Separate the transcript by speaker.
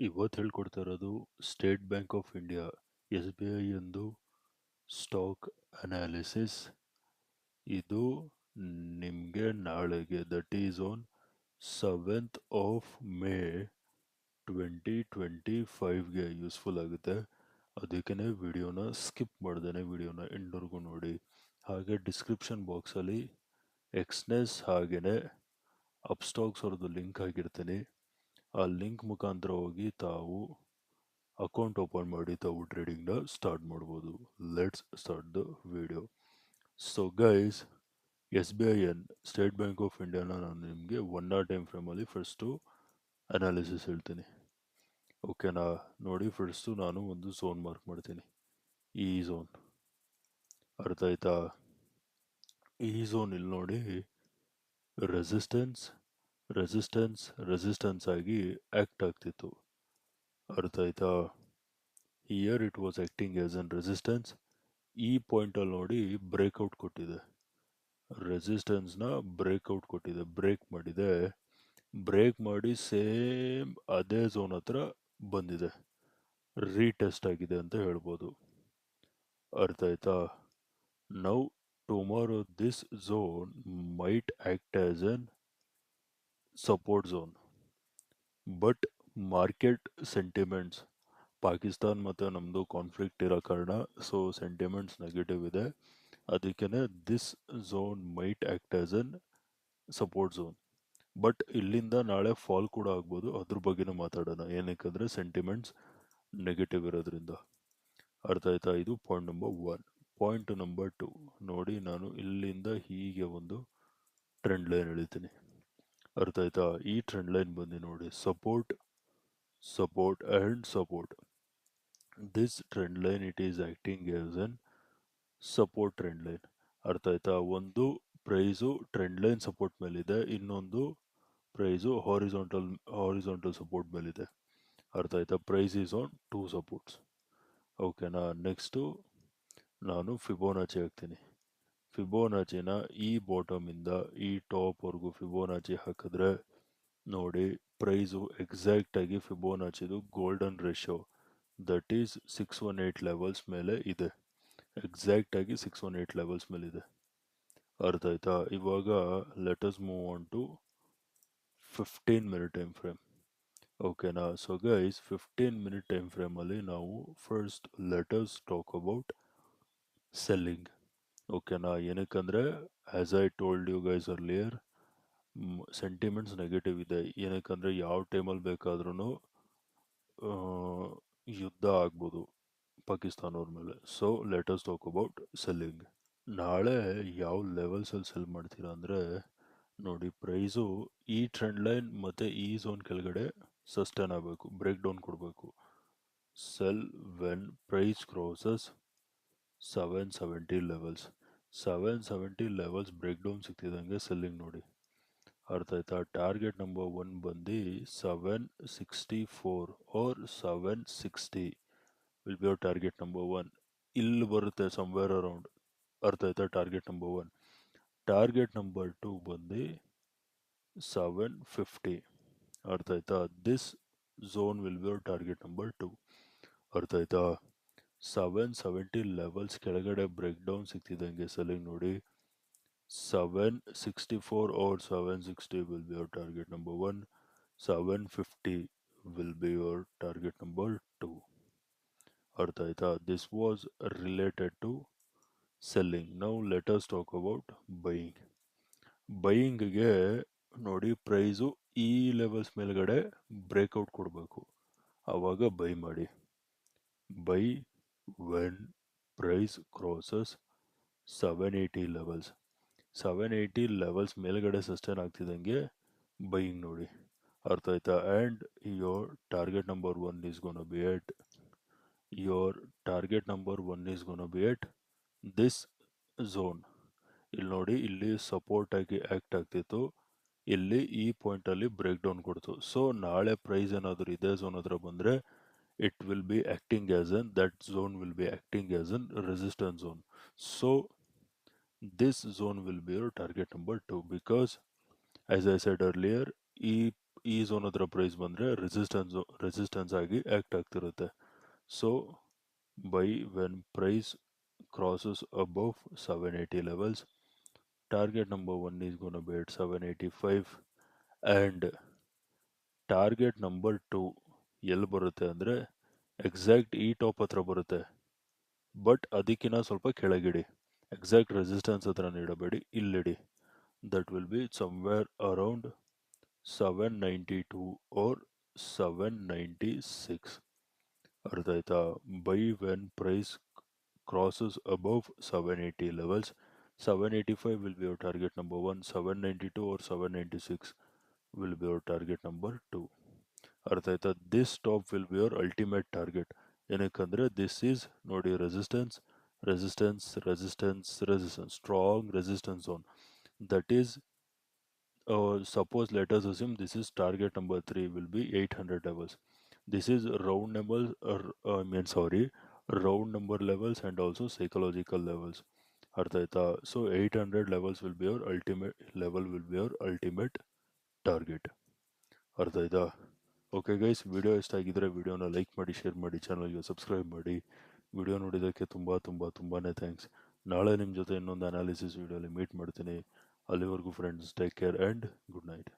Speaker 1: ಇವತ್ತು ಹೇಳ್ಕೊಡ್ತಾ ಇರೋದು state bank of India SBI ಎಂದು ಸ್ಟಾಕ್ ಅನಾಲಿಸಿಸ್. ಇದು ನಿಮಗೆ ನಾಳೆಗೆ that is on 7th of May 2025ಗೆ ಯೂಸ್ಫುಲ್ ಆಗುತ್ತೆ. ಅದಕ್ಕೇ ವಿಡಿಯೋನ ಸ್ಕಿಪ್ ಮಾಡ್ದೇನೆ ವಿಡಿಯೋನ ಎಂಡ್ವರೆಗೂ ನೋಡಿ. ಹಾಗೆ ಡಿಸ್ಕ್ರಿಪ್ಷನ್ ಬಾಕ್ಸಲ್ಲಿ ಎಕ್ಸ್ನೆಸ್ ಹಾಗೆಯೇ ಅಪ್ಸ್ಟಾಕ್ಸ್ ಅವ್ರದ್ದು ಲಿಂಕ್ ಆಗಿರ್ತೀನಿ. ಆ ಲಿಂಕ್ ಮುಖಾಂತರ ಹೋಗಿ ತಾವು ಅಕೌಂಟ್ ಓಪನ್ ಮಾಡಿ ತಾವು ಟ್ರೇಡಿಂಗ್ನ ಸ್ಟಾರ್ಟ್ ಮಾಡ್ಬೋದು. Let's start the video. So guys, SBI state bank of ಇಂಡಿಯಾನ ನಾನು ನಿಮಗೆ 1 hour ಟೈಮ್ ಫ್ರೇಮಲ್ಲಿ ಫಸ್ಟು ಅನಾಲಿಸಿಸ್ ಹೇಳ್ತೀನಿ. ಓಕೆನಾ? ನೋಡಿ, ಫಸ್ಟು ನಾನು ಒಂದು ಝೋನ್ ಮಾರ್ಕ್ ಮಾಡ್ತೀನಿ. ಈ ಝೋನ್ ಅರ್ಥ ಆಯ್ತಾ? ಈ ಝೋನ್ ಇಲ್ಲಿ ನೋಡಿ, ರೆಸಿಸ್ಟೆನ್ಸ್ ರೆಸಿಸ್ಟೆನ್ಸ್ ರೆಸಿಸ್ಟೆನ್ಸ್ ಆಗಿ ಆ್ಯಕ್ಟ್ ಆಗ್ತಿತ್ತು. ಅರ್ಥ ಆಯ್ತಾ? Here it was acting as an resistance. ಈ ಪಾಯಿಂಟಲ್ಲಿ ನೋಡಿ ಬ್ರೇಕ್ಔಟ್ ಕೊಟ್ಟಿದೆ, ರೆಸಿಸ್ಟೆನ್ಸ್ನ ಬ್ರೇಕ್ಔಟ್ ಕೊಟ್ಟಿದೆ, ಬ್ರೇಕ್ ಮಾಡಿದೆ. ಬ್ರೇಕ್ ಮಾಡಿ ಸೇಮ್ ಅದೇ ಝೋನ್ ಹತ್ರ ಬಂದಿದೆ, ರೀಟೆಸ್ಟ್ ಆಗಿದೆ ಅಂತ ಹೇಳ್ಬೋದು. ಅರ್ಥ ಆಯ್ತಾ? Now tomorrow this zone might act as an support zone, but market sentiments, Pakistan ಮತ್ತು ನಮ್ಮದು ಕಾನ್ಫ್ಲಿಕ್ಟ್ ಇರೋ ಕಾರಣ ಸೊ ಸೆಂಟಿಮೆಂಟ್ಸ್ ನೆಗೆಟಿವ್ ಇದೆ. ಅದಕ್ಕೇ this zone might act as an support zone. But ಇಲ್ಲಿಂದ ನಾಳೆ ಫಾಲ್ ಕೂಡ ಆಗ್ಬೋದು, ಅದ್ರ ಬಗ್ಗೆನೂ ಮಾತಾಡೋಣ. ಏನಕ್ಕೆ ಸೆಂಟಿಮೆಂಟ್ಸ್ ನೆಗೆಟಿವ್ ಇರೋದ್ರಿಂದ. ಅರ್ಥ ಆಯ್ತಾ? ಇದು ಪಾಯಿಂಟ್ ನಂಬರ್ 1. ಪಾಯಿಂಟ್ ನಂಬರ್ 2 ನೋಡಿ, ನಾನು ಇಲ್ಲಿಂದ ಹೀಗೆ ಒಂದು ಟ್ರೆಂಡ್ ಲೈನ್ ಎಳಿತೀನಿ. ಅರ್ಥ ಆಯ್ತಾ? ಈ ಟ್ರೆಂಡ್ ಲೈನ್ ಬಂದು ನೋಡಿ, support support and support. This trend line it is acting as an support trend line. ಅರ್ಥ ಆಯ್ತಾ? ಒಂದು ಪ್ರೈಸು ಟ್ರೆಂಡ್ ಲೈನ್ ಸಪೋರ್ಟ್ ಮೇಲಿದೆ, ಇನ್ನೊಂದು ಪ್ರೈಸು ಹಾರಿಜಾಂಟಲ್ ಸಪೋರ್ಟ್ ಮೇಲಿದೆ. ಅರ್ಥ ಆಯ್ತಾ? Price is on 2 supports. ಓಕೆನಾ? ನೆಕ್ಸ್ಟು ನಾನು ಫಿಬೋನಾಚಿ ಹಾಕ್ತೀನಿ. ಫಿಬೋನಾಚಿನ ಈ ಬಾಟಮಿಂದ ಈ ಟಾಪ್ವರೆಗೂ ಫಿಬೋನಾಚಿ ಹಾಕಿದ್ರೆ ನೋಡಿ, ಪ್ರೈಸು ಎಕ್ಸಾಕ್ಟಾಗಿ ಫಿಬೋನಾಚಿದು golden ratio that is 618 levels ಮೇಲೆ ಇದೆ. ಎಕ್ಸಾಕ್ಟಾಗಿ 618 ಲೆವೆಲ್ಸ್ ಮೇಲಿದೆ. ಅರ್ಥ ಆಯ್ತಾ? ಇವಾಗ let us move on to 15 minute time frame. ಓಕೆನಾ? ಸೊ ಗೈಸ್, 15 ಮಿನಿಟ್ ಟೈಮ್ ಫ್ರೇಮಲ್ಲಿ ನಾವು first let us talk about selling. ಓಕೆನಾ? ಏನಕ್ಕಂದರೆ as I told you guys earlier, sentiments negative ಇದೆ. ಏನಕ್ಕಂದರೆ ಯಾವ ಟೈಮಲ್ಲಿ ಬೇಕಾದ್ರೂ ಯುದ್ಧ ಆಗ್ಬೋದು ಪಾಕಿಸ್ತಾನ ಅವ್ರ ಮೇಲೆ. So let us talk about selling. ನಾಳೆ ಯಾವ ಲೆವೆಲ್ಸಲ್ಲಿ ಸೆಲ್ ಮಾಡ್ತೀರಾ ಅಂದರೆ ನೋಡಿ, ಪ್ರೈಸು ಈ ಟ್ರೆಂಡ್ ಲೈನ್ ಮತ್ತು ಈ ಝೋನ್ ಕೆಳಗಡೆ ಸಸ್ಟೈನ್ ಆಗಬೇಕು, ಬ್ರೇಕ್ ಡೌನ್ ಕೊಡಬೇಕು. Sell when price crosses 770 levels. 770 levels break down ಸಿಗ್ತಿದ್ದಂಗೆ ಸೆಲ್ಲಿಂಗ್ ನೋಡಿ. ಅರ್ಥ ಆಯ್ತಾ? ಟಾರ್ಗೆಟ್ ನಂಬರ್ 1 ಬಂದು 764 or 760 will be our target number 1. ಇಲ್ಲಿ ಬರುತ್ತೆ ಸಮ್ವೇರ್ ಅರೌಂಡ್. ಅರ್ಥ ಆಯ್ತಾ? Target number 1. ಟಾರ್ಗೆಟ್ ನಂಬರ್ 2 ಬಂದು 750. ಅರ್ಥ ಆಯ್ತಾ? This zone will be our target number 2. ಅರ್ಥ ಆಯ್ತಾ? 770 ಲೆವೆಲ್ಸ್ ಕೆಳಗಡೆ ಬ್ರೇಕ್ ಡೌನ್ ಸಿಗ್ತಿದ್ದಂಗೆ ಸೆಲ್ಲಿಂಗ್ ನೋಡಿ. 764 or 760 will be your target number 1. 750 will be your target number 2. ಅರ್ಥ ಆಯ್ತಾ? This was related to selling. Now let us talk about buying. ಬೈಯಿಂಗ್ಗೆ ನೋಡಿ, price ಈ levels ಮೇಲ್ಗಡೆ ಬ್ರೇಕ್ಔಟ್ ಕೊಡಬೇಕು, ಆವಾಗ ಬೈ ಮಾಡಿ. Buy when price crosses 780 levels. 780 levels ಮೇಲ್ಗಡೆ sustain ಆಗ್ತಿದ್ದಂಗೆ ಬೈಯಿಂಗ್ ನೋಡಿ. ಅರ್ಥ ಆಯ್ತಾ? And your target number 1 is gonna be at this zone. ಇಲ್ಲಿ ನೋಡಿ, ಇಲ್ಲಿ ಸಪೋರ್ಟ್ ಆಗಿ ಆ್ಯಕ್ಟ್ ಆಗ್ತಿತ್ತು, ಇಲ್ಲಿ ಈ ಪಾಯಿಂಟಲ್ಲಿ ಬ್ರೇಕ್ ಡೌನ್ ಕೊಡ್ತು. ಸೊ ನಾಳೆ ಪ್ರೈಸ್ ಏನಾದರೂ ಇದೇ ಝೋನ್ ಹತ್ರ ಬಂದರೆ it will be acting as an that zone will be acting as an resistance zone. So this zone will be your target number 2 because as I said earlier, ಈ ಈ zone ಹತ್ರ price ಬಂದರೆ resistance ಆಗಿ act ಆಗ್ತಿರುತ್ತೆ. So buy when price crosses above 780 levels, target number 1 is going to be at 785 and target number 2 ಎಲ್ಲಿ ಬರುತ್ತೆ ಅಂದರೆ exact ಈ ಟಾಪ್ ಹತ್ರ ಬರುತ್ತೆ, ಬಟ್ ಅದಕ್ಕಿಂತ ಸ್ವಲ್ಪ ಕೆಳಗಿಡಿ. ಎಕ್ಸಾಕ್ಟ್ ರೆಸಿಸ್ಟೆನ್ಸ್ ಹತ್ರ ನೀಡಬೇಡಿ, ಇಲ್ಲಿಡಿ. That will be somewhere around 792 or 796. ಅರ್ಥ ಆಯ್ತಾ? By when price crosses above 780 levels, 785 will be your target number 1, 792 or 796 will be your target number 2. ಅರ್ಥ ಆಯ್ತಾ? This top will be your ultimate target. ಏನಕ್ಕಂದ್ರೆ this is ನೋಡಿ resistance resistance resistance resistance strong resistance zone. That is suppose let us assume this is target number 3 will be 800 levels. This is round number round number levels and also psychological levels. ಅರ್ಥ ಆಯ್ತಾ? So 800 levels will be your ultimate target. ಅರ್ಥ ಆಯ್ತಾ? Okay guys, video ಇಷ್ಟ ಆಗಿದ್ರೆ ವಿಡಿಯೋನ like ಮಾಡಿ, share ಮಾಡಿ, ಚಾನಲ್ಗೆ ಸಬ್ಸ್ಕ್ರೈಬ್ ಮಾಡಿ. ವಿಡಿಯೋ ನೋಡಿದ್ದಕ್ಕೆ ತುಂಬಾ ಥ್ಯಾಂಕ್ಸ್. ನಾಳೆ ನಿಮ್ಮ ಜೊತೆ ಇನ್ನೊಂದು ಅನಾಲಿಸಿಸ್ ವಿಡಿಯೋಲಿ ಮೀಟ್ ಮಾಡ್ತೀನಿ. ಅಲ್ಲಿವರೆಗೂ friends, take care and good night.